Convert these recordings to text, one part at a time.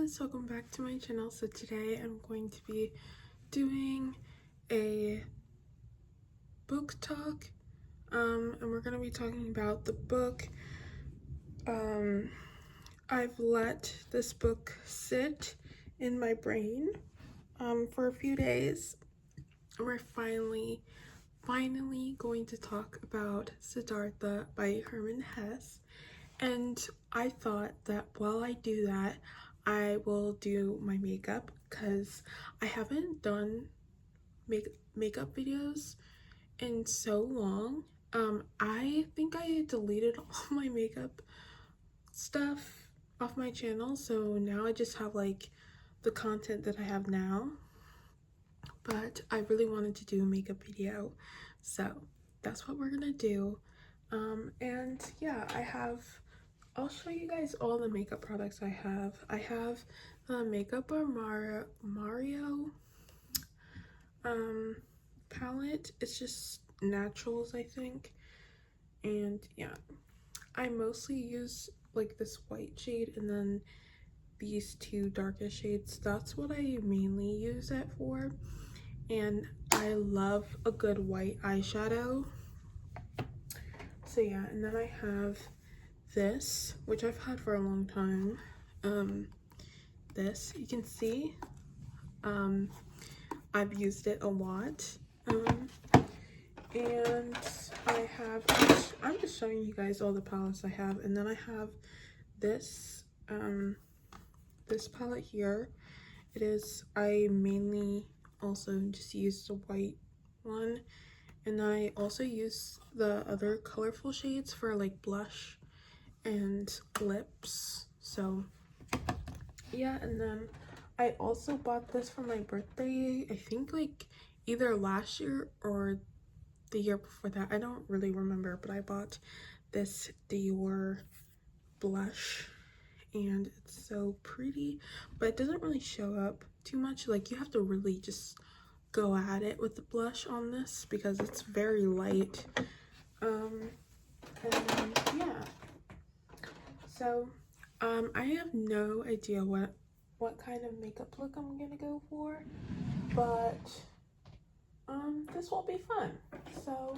guys, welcome back to my channel. So today I'm going to be doing a book talk, and we're going to be talking about the book. I've let this book sit in my brain for a few days, and we're finally going to talk about Siddhartha by Hermann Hesse. And I thought that while I do that, I will do my makeup, because I haven't done makeup videos in so long. I think I deleted all my makeup stuff off my channel, so now I just have like the content that I have now. But I really wanted to do a makeup video, so that's what we're gonna do. And yeah, I'll show you guys all the makeup products I have. I have the Makeup by Mario palette. It's just naturals, I think. And yeah, I mostly use like this white shade and then these two darkest shades. That's what I mainly use it for. And I love a good white eyeshadow. So yeah, and then I have this, which I've had for a long time. This, you can see, I've used it a lot. And I'm just showing you guys all the palettes I have. And then I have this, this palette here. I mainly also just use the white one. And then I also use the other colorful shades for like blush and lips. So yeah, and then I also bought this for my birthday, I think like either last year or the year before that. I don't really remember, but I bought this Dior blush and it's so pretty, but it doesn't really show up too much. Like, you have to really just go at it with the blush on this because it's very light. And yeah, so I have no idea what kind of makeup look I'm gonna go for, but this will be fun. So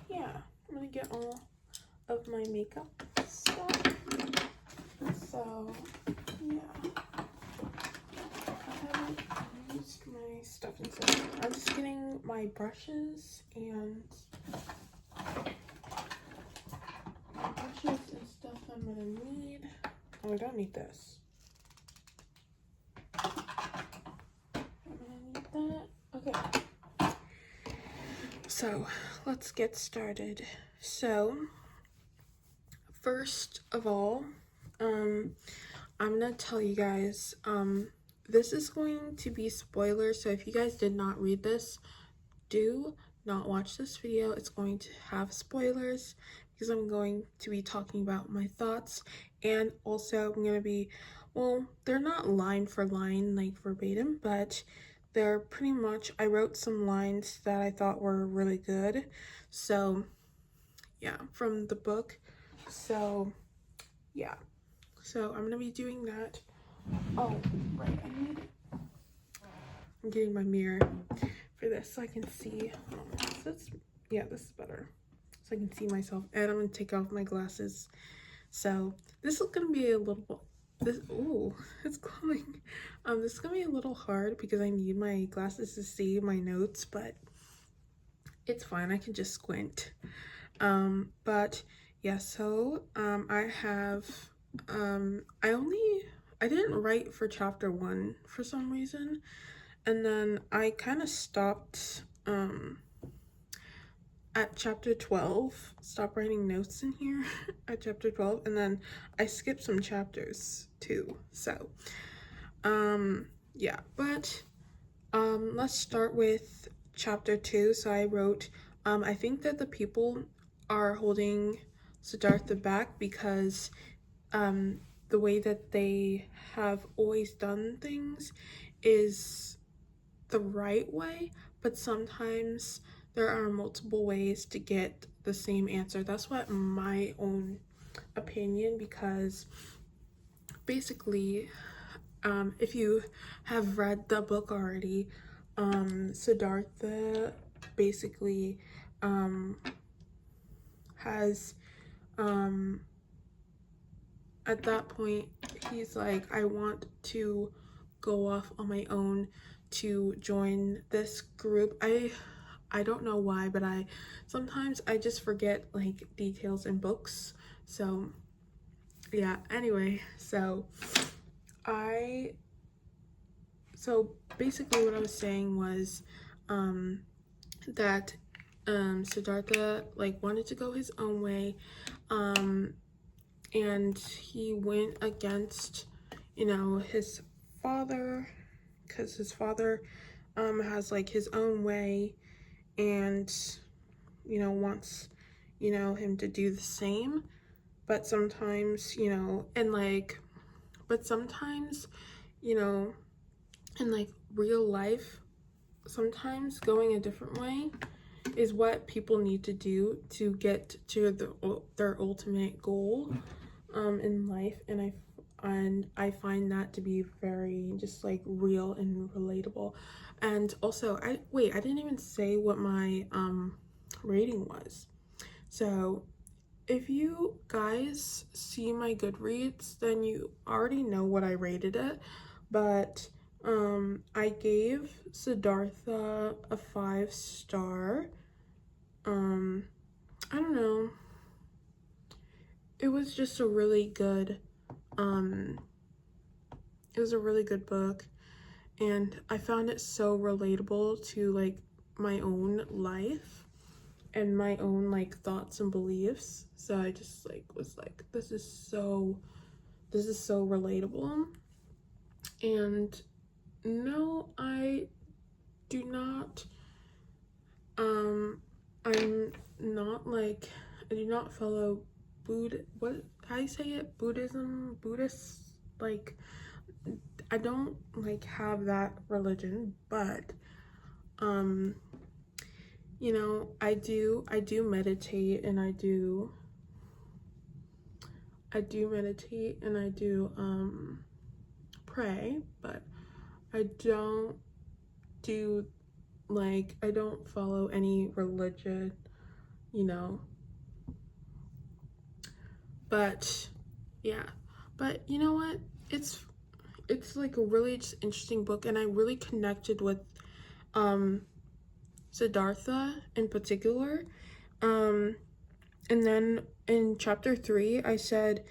yeah, I'm gonna get all of my makeup stuff. So yeah, I haven't used my stuff inside. I'm just getting my brushes and stuff I'm gonna need. Oh, I don't need this. I'm gonna need that. Okay. So let's get started. So first of all, I'm gonna tell you guys, this is going to be spoilers. So if you guys did not read this, do not watch this video. It's going to have spoilers because I'm going to be talking about my thoughts, and also I'm going to be, well, they're not line for line like verbatim, but they're pretty much, I wrote some lines that I thought were really good. So yeah, from the book. So yeah, so I'm going to be doing that. Oh, right, I'm getting my mirror for this so I can see. Yeah, this is better, so I can see myself. And I'm gonna take off my glasses. So this is gonna be a little, it's glowing. This is gonna be a little hard because I need my glasses to see my notes, but it's fine, I can just squint. But yeah, so I have I didn't write for chapter 1 for some reason, and then I kind of stopped at chapter 12, stop writing notes in here at chapter 12, and then I skipped some chapters too. So yeah, but let's start with chapter 2. So I wrote, I think that the people are holding Siddhartha back because the way that they have always done things is the right way, but sometimes there are multiple ways to get the same answer. That's what my own opinion, because basically, if you have read the book already, Siddhartha basically has at that point he's like, I want to go off on my own to join this group. I don't know why, but sometimes I just forget like details in books. So yeah, anyway, so basically what I was saying was that Siddhartha like wanted to go his own way, and he went against, you know, his father, because his father has like his own way and, you know, wants, you know, him to do the same. But sometimes, you know, but sometimes, you know, in like real life, sometimes going a different way is what people need to do to get to their ultimate goal in life. And I find that to be very just like real and relatable. And also, I didn't even say what my rating was. So if you guys see my Goodreads, then you already know what I rated it, but I gave Siddhartha a 5-star. I don't know. It was just a really good it was a really good book, and I found it so relatable to like my own life and my own like thoughts and beliefs. So I just like was like, this is so relatable. And no, I do not I'm not like, I do not follow how do you say it, Buddhist, like I don't like have that religion, but you know, I do meditate, and I do meditate, and I do pray, but I don't do like, I don't follow any religion, you know. But yeah, but you know what, it's like a really just interesting book, and I really connected with Siddhartha in particular. And then in chapter 3 I said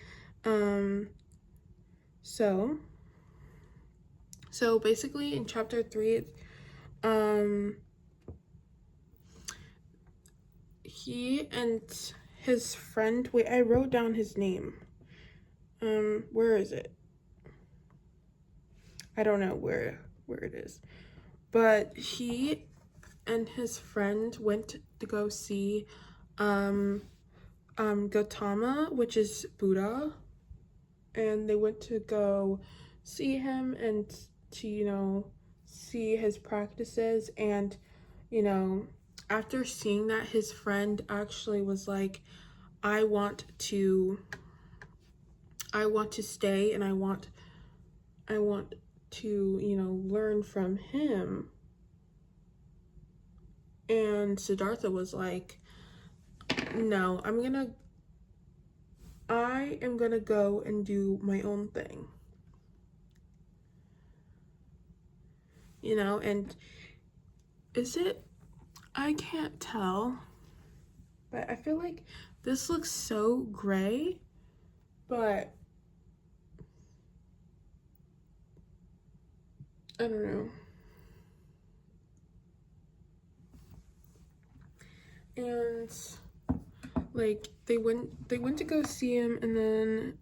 so basically in chapter 3 he and his friend, wait, I wrote down his name, where is it? I don't know where it is, but he and his friend went to go see Gautama, which is Buddha, and they went to go see him and to, you know, see his practices. And, you know, after seeing that, his friend actually was like, I want to stay, and I want to, you know, learn from him. And Siddhartha was like, no, I am gonna go and do my own thing, you know. And I can't tell, but I feel like this looks so gray, but I don't know. And like they went to go see him, and then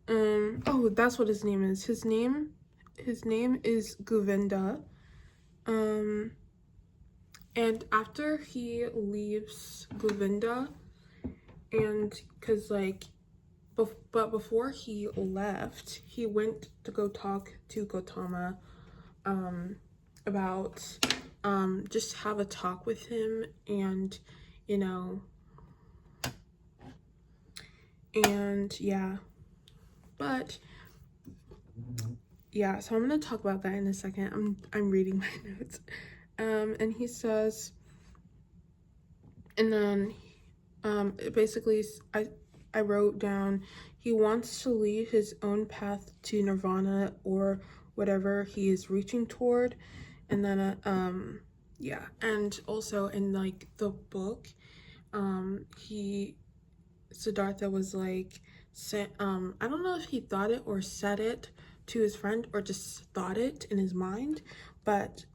oh, that's what his name is. His name is Govinda. And after he leaves Govinda, and because like but before he left, he went to go talk to Gautama about just have a talk with him, and you know, and yeah. But yeah, so I'm gonna talk about that in a second. I'm reading my notes. And he says, and then basically I wrote down, he wants to lead his own path to nirvana or whatever he is reaching toward. And then yeah, and also in like the book, he Siddhartha was like, I don't know if he thought it or said it to his friend or just thought it in his mind, but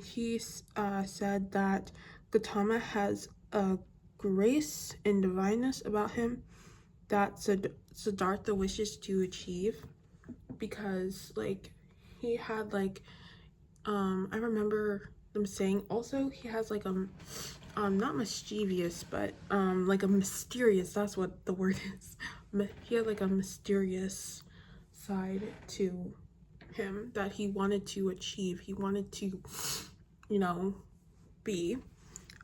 he said that Gautama has a grace and divineness about him that Siddhartha wishes to achieve, because like he had like I remember them saying also he has like not mischievous, but like a mysterious, that's what the word is. He had like a mysterious side to him that he wanted to achieve, he wanted to, you know, be.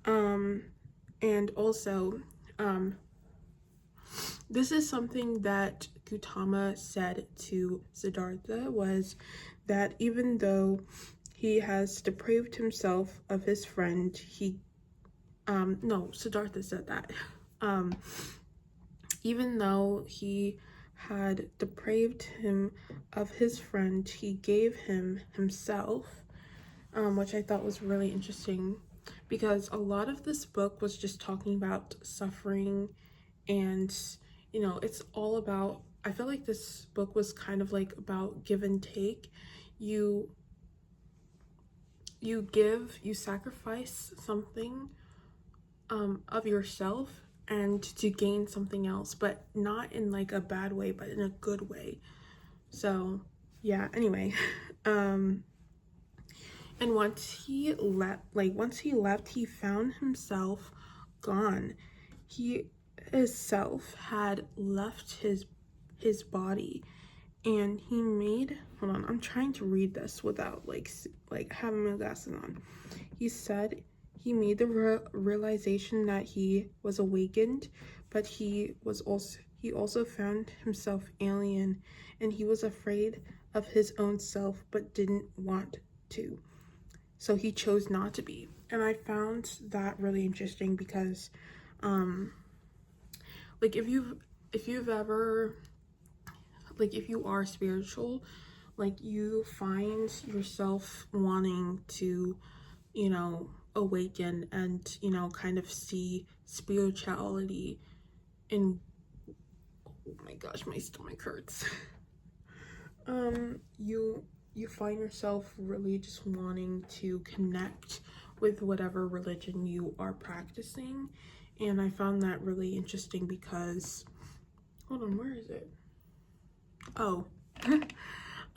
And also this is something that Gautama said to Siddhartha, was that even though he has depraved himself of his friend, he no, Siddhartha said that. Even though he had depraved him of his friend, he gave him himself, which I thought was really interesting, because a lot of this book was just talking about suffering, and you know, it's all about, I feel like this book was kind of like about give and take. You give, you sacrifice something of yourself and to gain something else, but not in like a bad way, but in a good way. So yeah, anyway. And once he left, he found himself gone. His self had left his body, and he made, hold on, I'm trying to read this without like having my glasses on. He said he made the realization that he was awakened, but he also found himself alien, and he was afraid of his own self but didn't want to. So he chose not to be. And I found that really interesting because like if you've ever, like if you are spiritual, like you find yourself wanting to, you know, awaken and, you know, kind of see spirituality in, oh my gosh, my stomach hurts. You find yourself really just wanting to connect with whatever religion you are practicing. And I found that really interesting because, hold on, where is it? Oh, I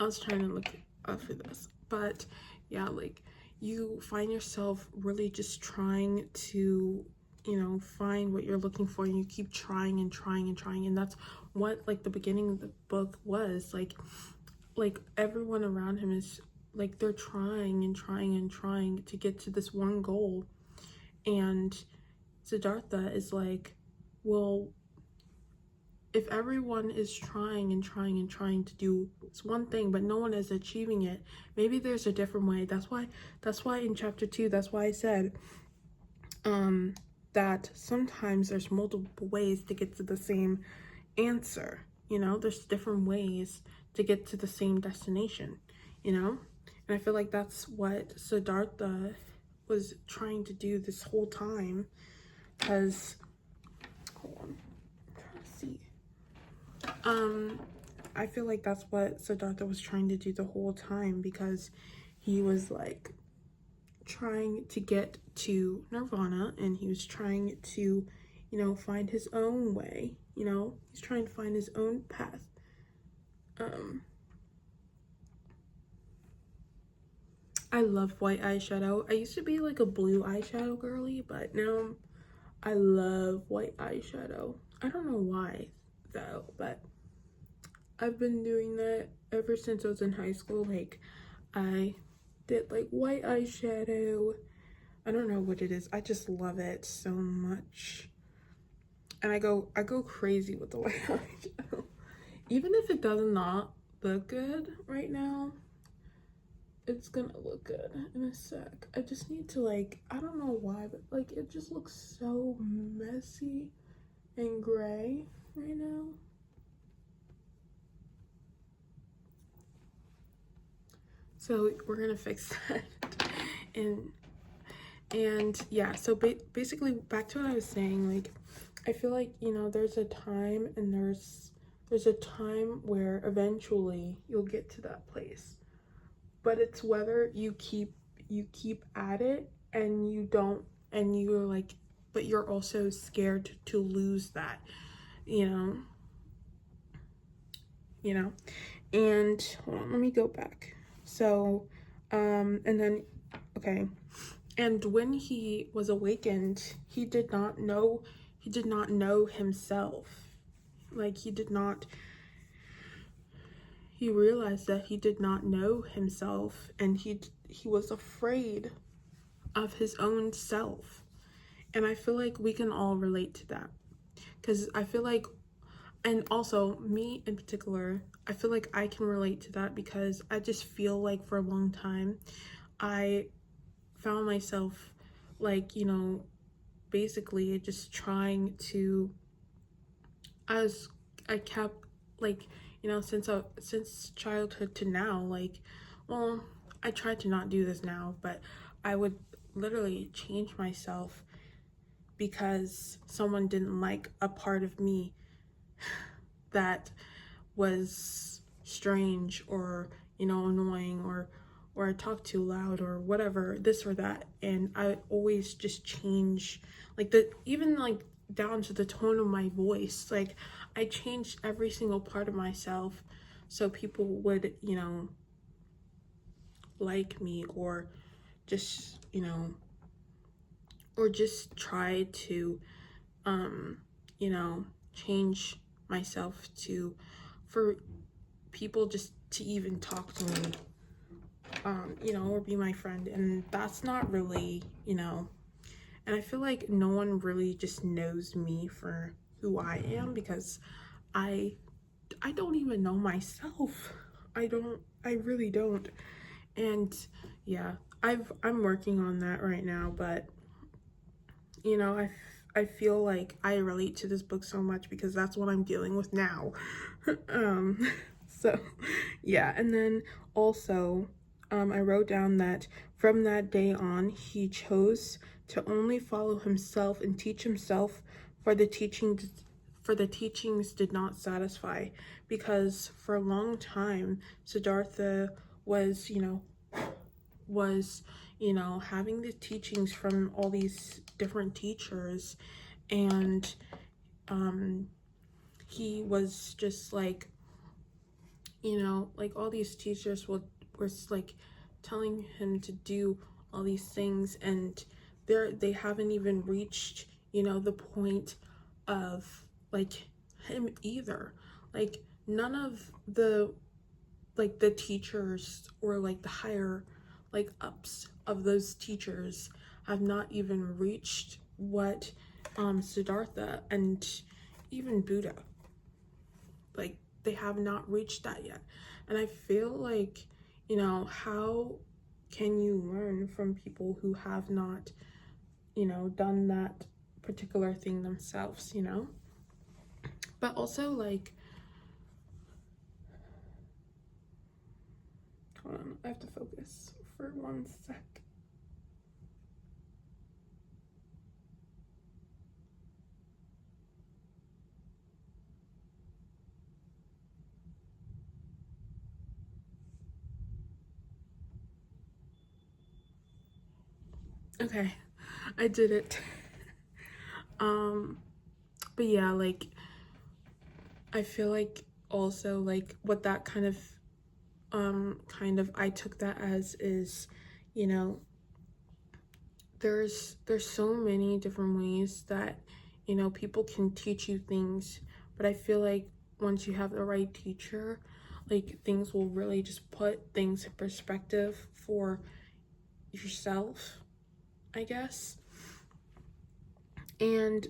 was trying to look up for this, but yeah, like you find yourself really just trying to, you know, find what you're looking for, and you keep trying and trying and trying. And that's what like the beginning of the book was like everyone around him is like, they're trying and trying and trying to get to this one goal. And Siddhartha is like, well, if everyone is trying and trying and trying to do this one thing, but no one is achieving it, maybe there's a different way. That's why in chapter 2, that's why I said that sometimes there's multiple ways to get to the same answer. You know, there's different ways to get to the same destination, you know? And I feel like that's what Siddhartha was trying to do this whole time, because, hold on, I'm trying to see. I feel like that's what Siddhartha was trying to do the whole time, because he was like trying to get to nirvana, and he was trying to, you know, find his own way, you know? He's trying to find his own path. I love white eyeshadow. I used to be like a blue eyeshadow girly, but now I love white eyeshadow. I don't know why though, but I've been doing that ever since I was in high school. Like I did like white eyeshadow. I don't know what it is. I just love it so much. And I go crazy with the white eyeshadow. Even if it does not, look good right now. It's gonna look good in a sec. I just need to, like, I don't know why, but like it just looks so messy and gray right now. So we're gonna fix that. and yeah, so basically back to what I was saying, like I feel like, you know, there's a time and there's a time where eventually you'll get to that place, but it's whether you keep at it and you don't, and you're like, but you're also scared to lose that, you know. And hold on, let me go back. So and then, okay, and when he was awakened, he did not know himself. Like he realized that he did not know himself, and he was afraid of his own self. And I feel like we can all relate to that, because I feel like, and also me in particular, I feel like I can relate to that, because I just feel like for a long time I found myself, like, you know, basically just trying to, I kept, like, you know, since childhood to now, like, well, I tried to not do this now, but I would literally change myself because someone didn't like a part of me that was strange, or, you know, annoying, or I talk too loud, or whatever, this or that. And I always just change, like, even like down to the tone of my voice. Like I changed every single part of myself so people would, you know, like me, or just, you know, or just try to you know, change myself for people just to even talk to me, you know, or be my friend. And that's not really, you know, and I feel like no one really just knows me for who I am, because I don't even know myself. I really don't. And yeah, I'm working on that right now, but you know, I feel like I relate to this book so much because that's what I'm dealing with now. So yeah, and then also I wrote down that from that day on he chose to only follow himself and teach himself, for the teachings did not satisfy, because for a long time Siddhartha was, having the teachings from all these different teachers, and he was just like, like all these teachers were like telling him to do all these things, and they haven't even reached, the point of like him either. Like none of the teachers, or like the higher like ups of those teachers, have not even reached what Siddhartha and even Buddha, like they have not reached that yet. And I feel like, how can you learn from people who have not, done that particular thing themselves, But also, like, hold on, I have to focus for 1 sec. Okay, I did it. But yeah, like, I feel like also, like, what that kind of I took that as is, there's so many different ways that, people can teach you things, but I feel like once you have the right teacher, like, things will really just put things in perspective for yourself, I guess. And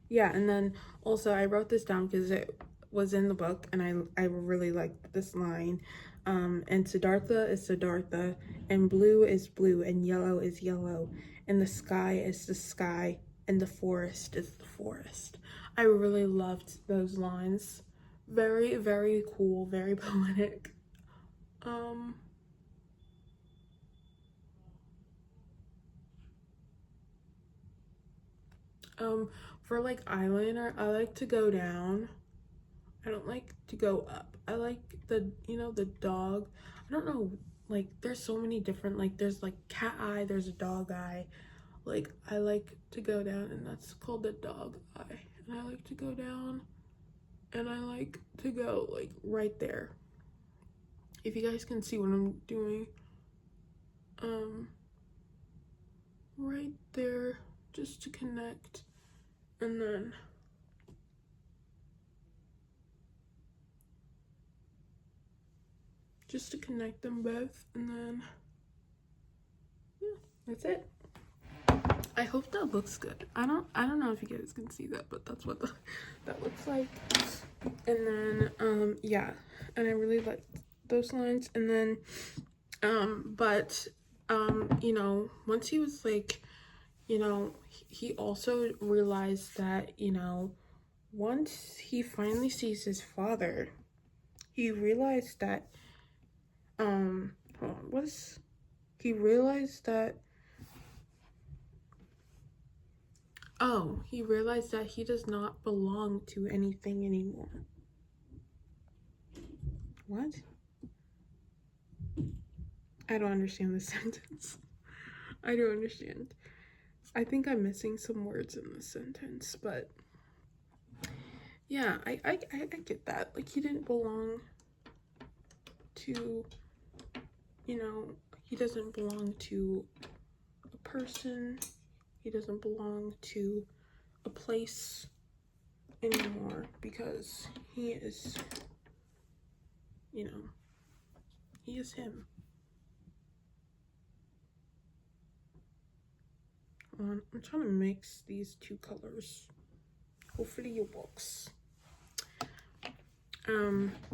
yeah, and then also I wrote this down because was in the book, and I really liked this line. And siddhartha is siddhartha, and blue is blue, and yellow is yellow, and the sky is the sky, and the forest is the forest. I really loved those lines. Very, very cool, very poetic. For like eyeliner, I like to go down. I don't like to go up. I like the, you know, the dog. I don't know, like there's so many different, like there's like cat eye, there's a dog eye. Like I like to go down, and that's called the dog eye. And I like to go down, and I like to go like right there. If you guys can see what I'm doing, right there, just to connect, and then just to connect them both, and then yeah, that's it. I hope that looks good. I don't know if you guys can see that, but that's what that looks like. And then yeah, and I really like those lines. And then you know, once he was like, you know, he also realized that, you know, once he finally sees his father, he realized that hold on, he realized that he realized that he does not belong to anything anymore. What? I don't understand this sentence. I don't understand. I think I'm missing some words in this sentence, but yeah, I get that. Like, he didn't belong to, you know, he doesn't belong to a person. He doesn't belong to a place anymore, because he is, you know, he is him. I'm trying to mix these two colors. Hopefully it works.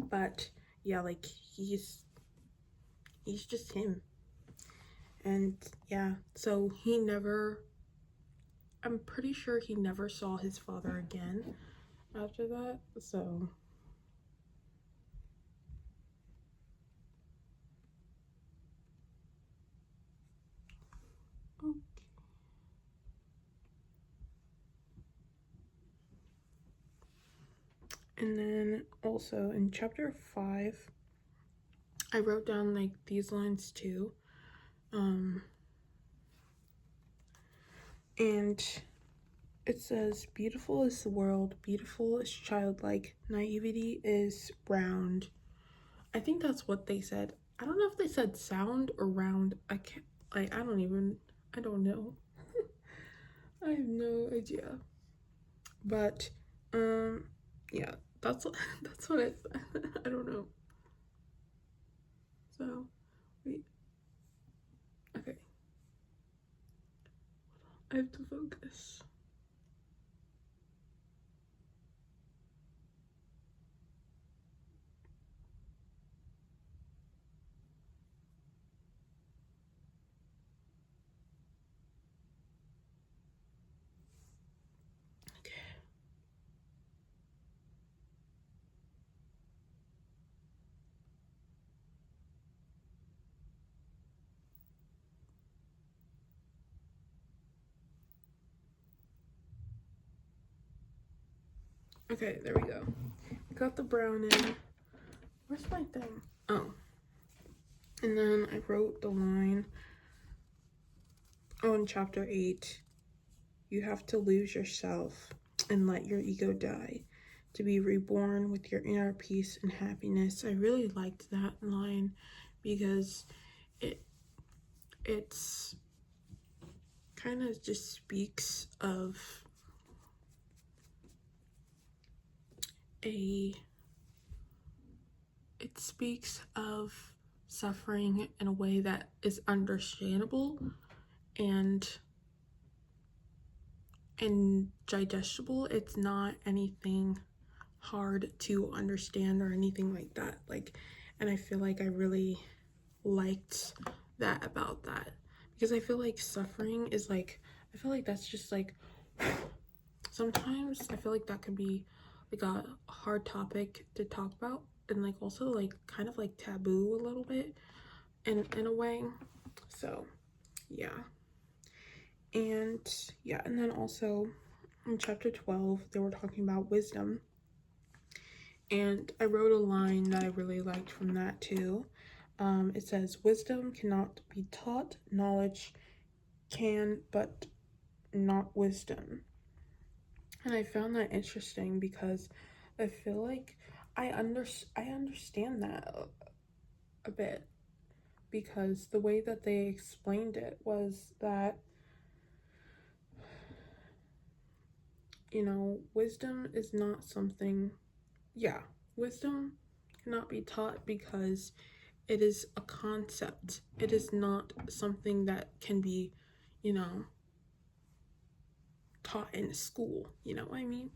But yeah, like he's just him. And yeah, so I'm pretty sure he never saw his father again after that. So okay. And then also in chapter 5, I wrote down like these lines too. And it says, beautiful is the world, beautiful is childlike, naivety is round. I think that's what they said. I don't know if they said sound or round. I can't, like, I don't know. I have no idea. But, yeah, that's what it said. I don't know. So, wait. Okay. I have to focus. Okay, there we go. Got the brown in. Where's my thing? Oh. And then I wrote the line, in chapter 8, you have to lose yourself and let your ego die to be reborn with your inner peace and happiness. I really liked that line because it's kind of just speaks of suffering in a way that is understandable and digestible. It's not anything hard to understand or anything like that. Like, and I feel like I really liked that about that, because I feel like suffering is like, I feel like that's just like, sometimes I feel like that could be like a hard topic to talk about, and like also like kind of like taboo a little bit in a way. So yeah. And yeah, and then also in chapter 12 they were talking about wisdom, and I wrote a line that I really liked from that too. It says, wisdom cannot be taught, knowledge can, but not wisdom. And I found that interesting because I feel like I understand that a bit, because the way that they explained it was that, you know, wisdom is not something, yeah, wisdom cannot be taught because it is a concept. It is not something that can be, you know, taught in school. You know what I mean?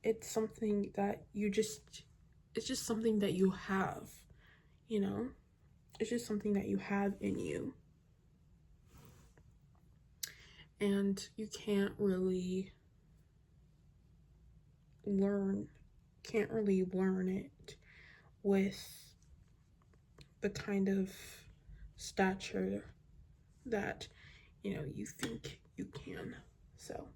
It's something that it's just something that you have, you know? It's just something that you have in you. And you can't really learn it with the kind of stature that, you know, you think you can. So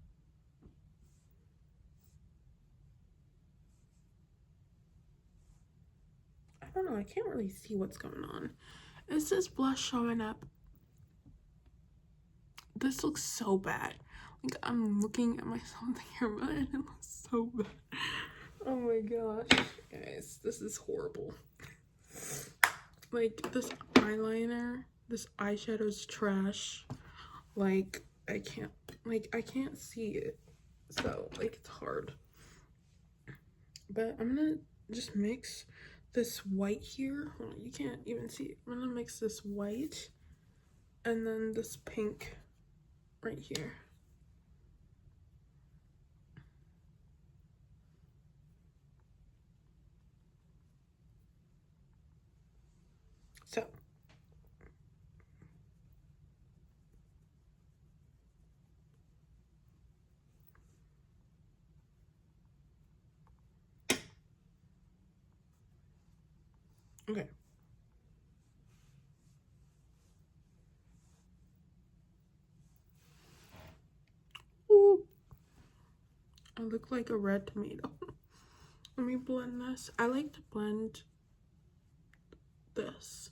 I don't know, I can't really see what's going on. Is this blush showing up? This looks so bad. Like, I'm looking at myself in the camera and it looks so bad. Oh my gosh, guys, this is horrible. Like, this eyeliner, this eyeshadow's trash. Like, I can't see it. So, like, it's hard. But I'm gonna just mix this white here. Hold on, you can't even see it. I'm gonna mix this white and then this pink right here. So okay. Ooh. I look like a red tomato. Let me blend this. I like to blend this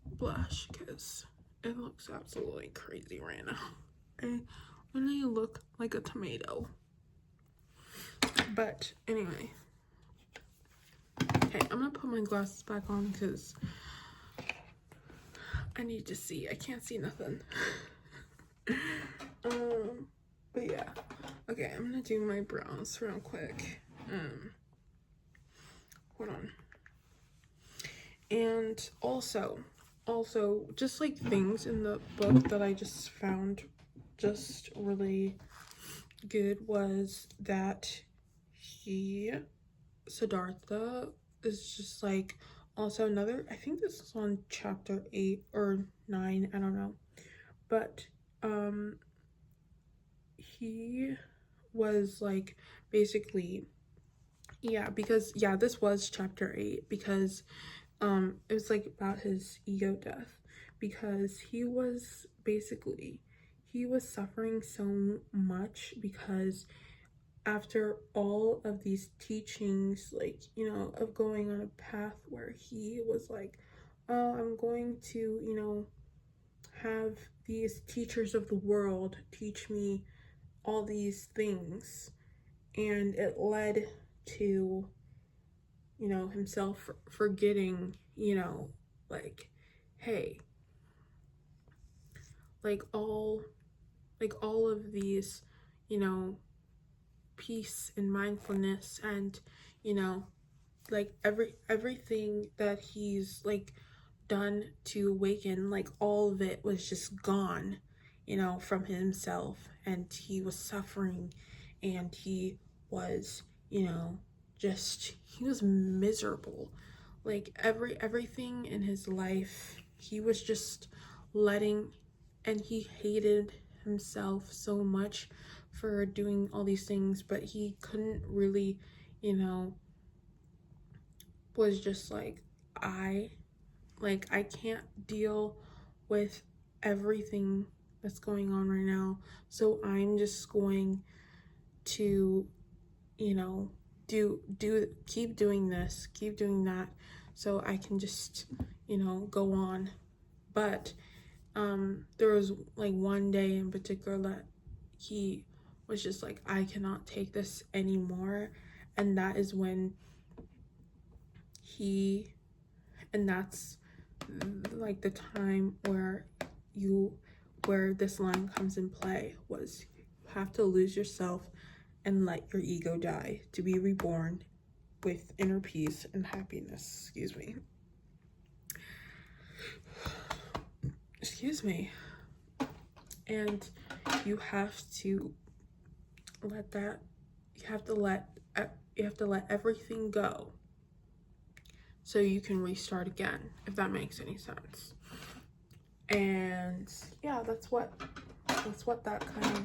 blush because it looks absolutely crazy right now. I literally look like a tomato. But anyway. Okay, I'm gonna put my glasses back on because I need to see. I can't see nothing. But yeah. Okay, I'm gonna do my brows real quick. Hold on. And also just like things in the book that I just found just really good was that Siddhartha is just like also another, I think this is on chapter 8 or 9, I don't know, but he was like basically, yeah, because yeah, this was chapter 8 because it was like about his ego death, because he was suffering so much because after all of these teachings, like, you know, of going on a path where he was like, oh, I'm going to, you know, have these teachers of the world teach me all these things, and it led to, you know, himself forgetting, you know, like, hey, like all of these, you know, peace and mindfulness and, you know, like everything that he's like done to awaken, like all of it was just gone, you know, from himself, and he was suffering and he was, you know, just, he was miserable. Like everything in his life, he was just letting, and he hated himself so much for doing all these things, but he couldn't really, you know, was just like, I can't deal with everything that's going on right now, so I'm just going to, you know, keep doing this, keep doing that, so I can just, you know, go on. But there was like one day in particular that he was just like, I cannot take this anymore, and that is when he, and that's like the time where this line comes in play, was you have to lose yourself and let your ego die to be reborn with inner peace and happiness. Excuse me. And you have to let that, you have to let everything go so you can restart again, if that makes any sense. And yeah, that's what that kind of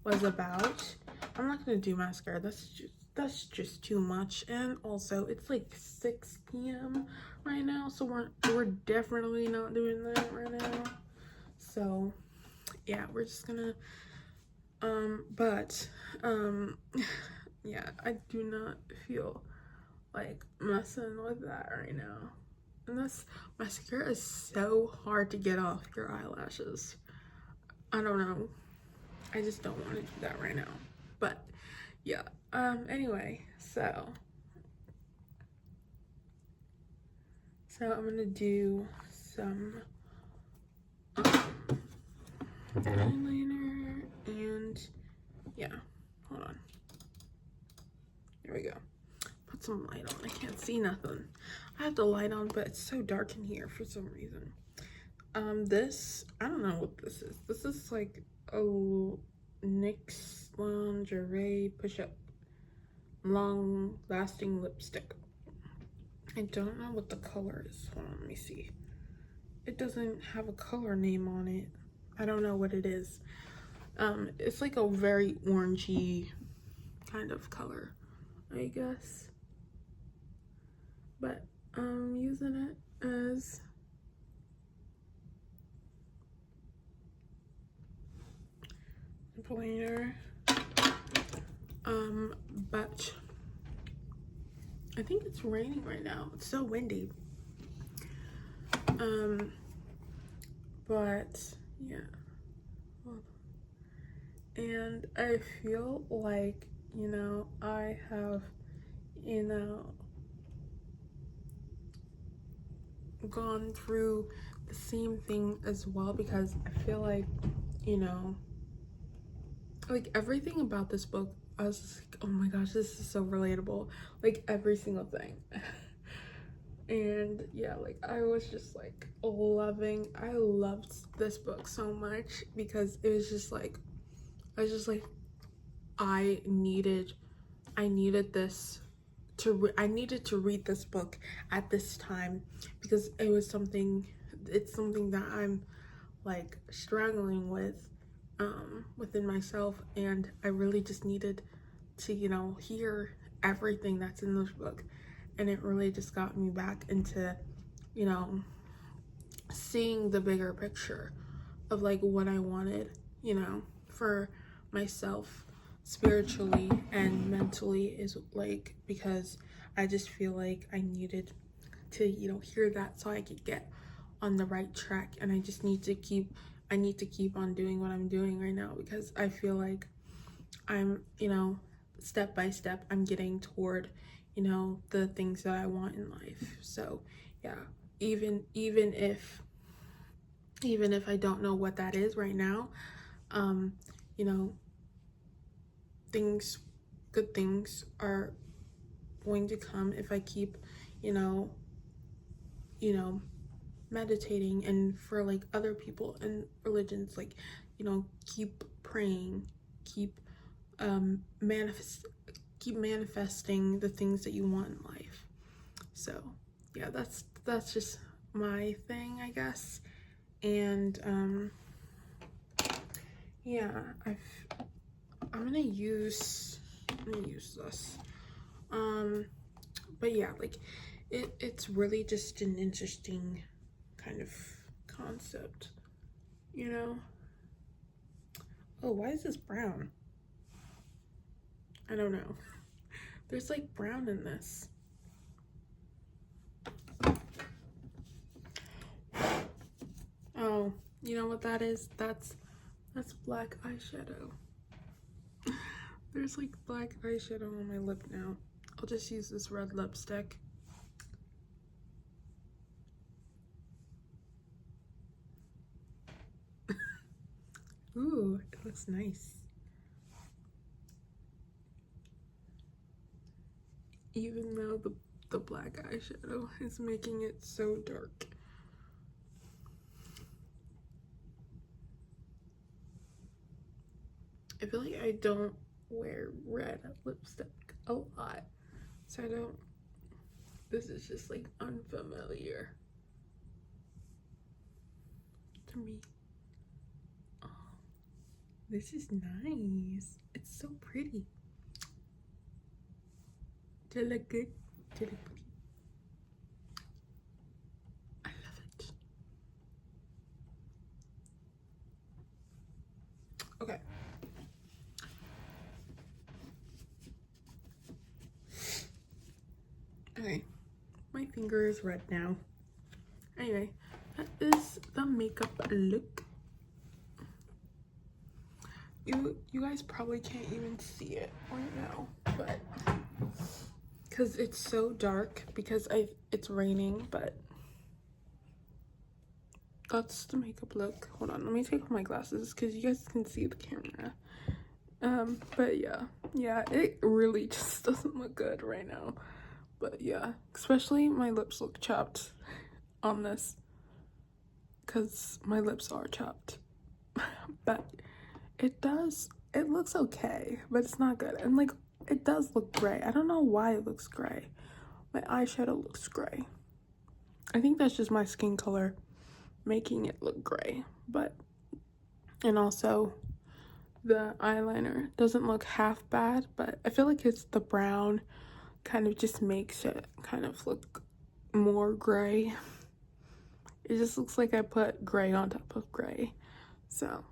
was about. I'm not gonna do mascara, that's just too much. And also it's like 6 p.m. right now, so we're definitely not doing that right now. So yeah, we're just gonna yeah, I do not feel like messing with that right now. And this mascara is so hard to get off your eyelashes. I don't know, I just don't want to do that right now. But yeah, anyway, so I'm gonna do some eyeliner, and yeah, hold on, here we go. Put some light on, I can't see nothing. I have the light on, but it's so dark in here for some reason. This, I don't know what this is. This is like a NYX lingerie push-up long lasting lipstick. I don't know what the color is. Hold on, let me see. It doesn't have a color name on it. I don't know what it is. It's like a very orangey kind of color, I guess. But I'm using it as liner. But I think it's raining right now. It's so windy. But yeah. And I feel like, you know, I have, you know, gone through the same thing as well, because I feel like, you know, like everything about this book, I was just like, oh my gosh, this is so relatable, like every single thing. And yeah, like I was just like I loved this book so much, because it was just like, I was just like, I needed this I needed to read this book at this time, because it's something that I'm like struggling with within myself, and I really just needed to, you know, hear everything that's in this book. And it really just got me back into, you know, seeing the bigger picture of like what I wanted, you know, for myself spiritually and mentally, is like, because I just feel like I needed to, you know, hear that so I could get on the right track. And I just need to keep on doing what I'm doing right now, because I feel like I'm, you know, step by step I'm getting toward, you know, the things that I want in life. So yeah, even if I don't know what that is right now, you know, good things are going to come if I keep, you know, meditating. And for like other people and religions, like, you know, keep praying, keep keep manifesting the things that you want in life. So yeah, that's just my thing, I guess. And yeah, I'm gonna use this. But yeah, like it's really just an interesting kind of concept, you know. Oh, why is this brown? I don't know. There's like brown in this. Oh, you know what that is? That's black eyeshadow. There's like black eyeshadow on my lip now. I'll just use this red lipstick. Ooh, it looks nice. Even though the black eyeshadow is making it so dark. I feel like I don't wear red lipstick a lot, so I don't, this is just like unfamiliar to me. Oh, this is nice. It's so pretty. Do it look good? Do it look pretty? I love it. Okay. Okay, my finger is red now. Anyway, that is the makeup look. You guys probably can't even see it right now, but because it's so dark, because it's raining, but that's the makeup look. Hold on, let me take off my glasses because you guys can see the camera. But yeah, it really just doesn't look good right now. But yeah, especially my lips look chapped on this because my lips are chapped. But it looks okay, but it's not good. And like, it does look gray. I don't know why it looks gray. My eyeshadow looks gray. I think that's just my skin color making it look gray. But, and also the eyeliner doesn't look half bad, but I feel like it's the brown kind of just makes it kind of look more gray. It just looks like I put gray on top of gray. So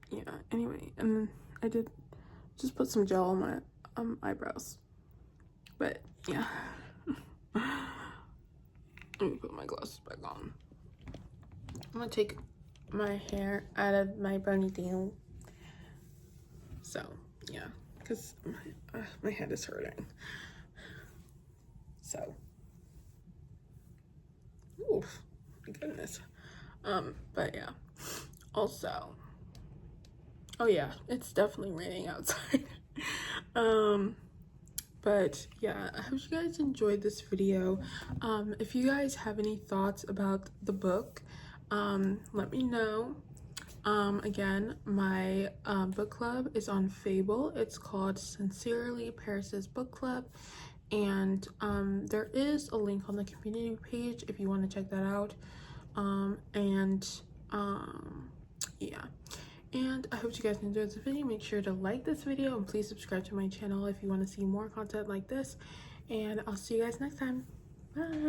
yeah, anyway, and then I did just put some gel on my eyebrows. But yeah. Let me put my glasses back on. I'm gonna take my hair out of my ponytail. So yeah, because my head is hurting. So, oof, my goodness. But yeah, also, oh yeah, it's definitely raining outside. But yeah, I hope you guys enjoyed this video. If you guys have any thoughts about the book, let me know. Again, my book club is on Fable. It's called Sincerely Paris's Book Club, and there is a link on the community page if you want to check that out. Yeah, and I hope you guys enjoyed this video. Make sure to like this video and please subscribe to my channel if you want to see more content like this, and I'll see you guys next time. Bye.